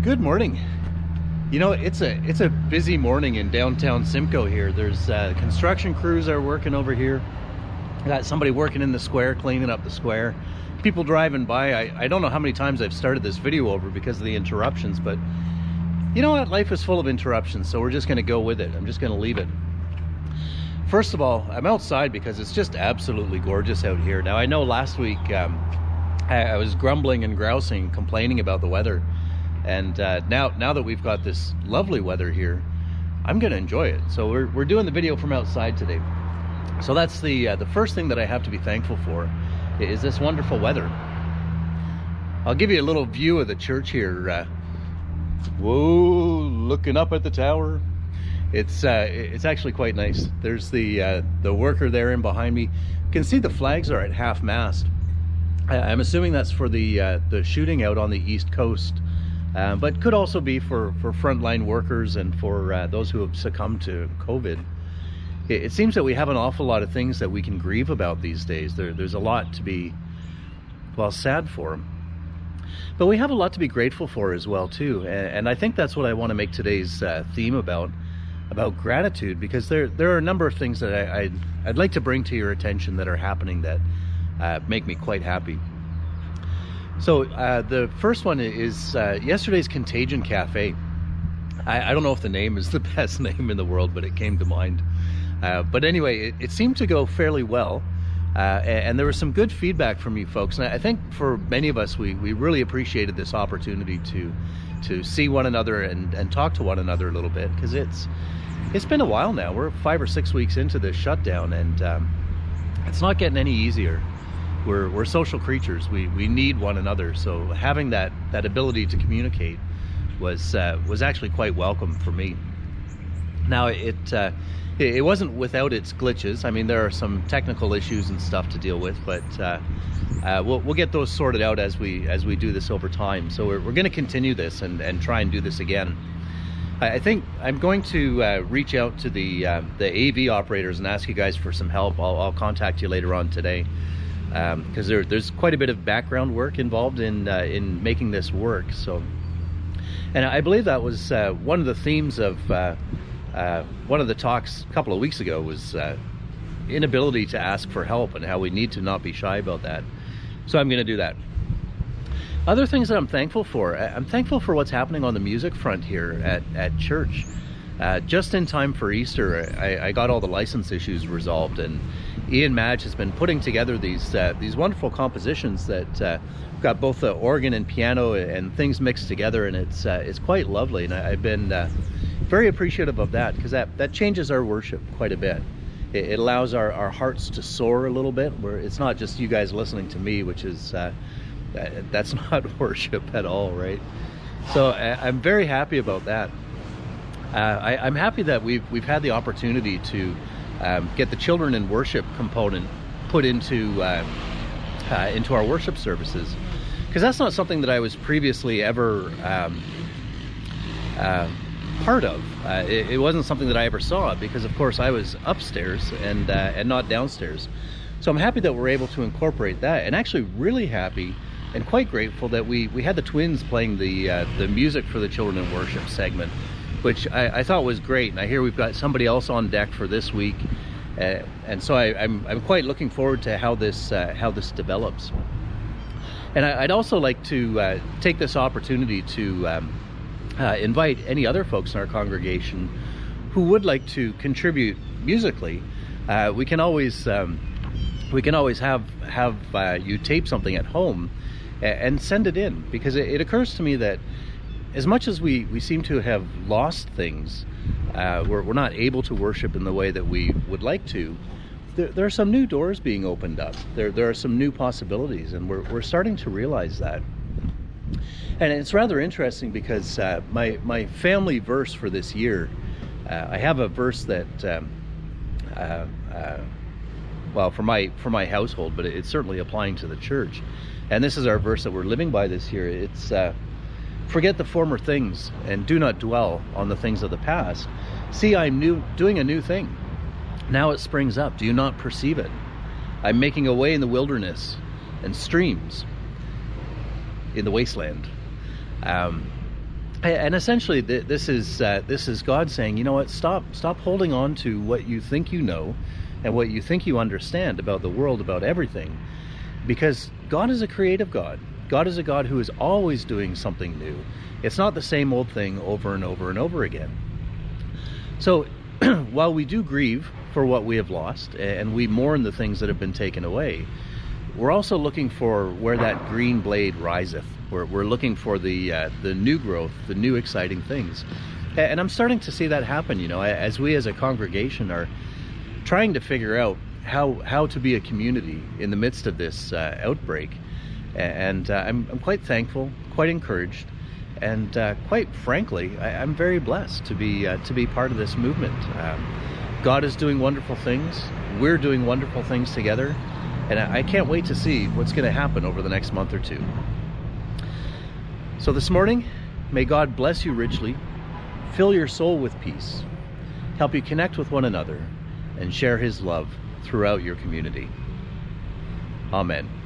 Good morning. You know, it's a busy morning in downtown Simcoe here. There's construction crews are working over here. Got somebody working in the square, cleaning up the square. People driving by. I don't know how many times I've started this video over because of the interruptions, but you know what? Life is full of interruptions, so we're just going to go with it. I'm just going to leave it. First of all, I'm outside because it's just absolutely gorgeous out here. Now, I know last week I was grumbling and grousing, complaining about the weather. And now that we've got this lovely weather here, I'm going to enjoy it. So we're doing the video from outside today. So that's the first thing that I have to be thankful for is this wonderful weather. I'll give you a little view of the church here. Whoa, looking up at the tower. It's actually quite nice. There's the worker there in behind me. You can see the flags are at half mast. I'm assuming that's for the shooting out on the East Coast. But could also be for frontline workers and for those who have succumbed to COVID. It seems that we have an awful lot of things that we can grieve about these days. There's a lot to be, well, sad for. But we have a lot to be grateful for as well, too. And I think that's what I want to make today's theme about gratitude, because there are a number of things that I'd like to bring to your attention that are happening that make me quite happy. So the first one is yesterday's Contagion Cafe. I don't know if the name is the best name in the world, but it came to mind. But anyway, it seemed to go fairly well. And there was some good feedback from you folks. And I think for many of us, we really appreciated this opportunity to see one another and talk to one another a little bit. Because it's been a while now. We're 5 or 6 weeks into this shutdown, and it's not getting any easier. We're social creatures. We need one another. So having that ability to communicate was actually quite welcome for me. Now it wasn't without its glitches. I mean, there are some technical issues and stuff to deal with, but we'll get those sorted out as we do this over time. So we're going to continue this and try and do this again. I think I'm going to reach out to the AV operators and ask you guys for some help. I'll contact you later on today. Because there's quite a bit of background work involved in making this work. So, and I believe that was one of the themes of one of the talks a couple of weeks ago was inability to ask for help and how we need to not be shy about that. So I'm going to do that. Other things that I'm thankful for what's happening on the music front here at church. Just in time for Easter, I got all the license issues resolved, and Ian Madge has been putting together these wonderful compositions that got both the organ and piano and things mixed together, and it's quite lovely. And I've been very appreciative of that, because that changes our worship quite a bit. It allows our hearts to soar a little bit, where it's not just you guys listening to me, which is that's not worship at all, right? So I'm very happy about that. I'm happy that we've had the opportunity to get the children in worship component put into our worship services, because that's not something that I was previously ever part of. It wasn't something that I ever saw, because of course I was upstairs and not downstairs. So I'm happy that we're able to incorporate that, and actually really happy and quite grateful that we had the twins playing the music for the children in worship segment, which I thought was great. And I hear we've got somebody else on deck for this week, and so I'm quite looking forward to how this develops. And I'd also like to take this opportunity to invite any other folks in our congregation who would like to contribute musically. We can always have you tape something at home and send it in, because it occurs to me that as much as we seem to have lost things, we're not able to worship in the way that we would like to, there are some new doors being opened up. There are some new possibilities, and we're starting to realize that. And it's rather interesting, because my family verse for this year, I have a verse that well, for my household, but it's certainly applying to the church. And this is our verse that we're living by this year. It's forget the former things and do not dwell on the things of the past. See, I'm doing a new thing. Now it springs up. Do you not perceive it? I'm making a way in the wilderness and streams in the wasteland. And essentially, this is God saying, you know what? Stop holding on to what you think you know, and what you think you understand about the world, about everything, because God is a creative God. God is a God who is always doing something new. It's not the same old thing over and over and over again. So, while we do grieve for what we have lost, and we mourn the things that have been taken away, we're also looking for where that green blade riseth. We're looking for the new growth, the new exciting things. And I'm starting to see that happen, as we as a congregation are trying to figure out how to be a community in the midst of this outbreak. And I'm quite thankful, quite encouraged, and quite frankly, I'm very blessed to be part of this movement. God is doing wonderful things. We're doing wonderful things together. And I can't wait to see what's going to happen over the next month or two. So this morning, may God bless you richly, fill your soul with peace, help you connect with one another, and share His love throughout your community. Amen.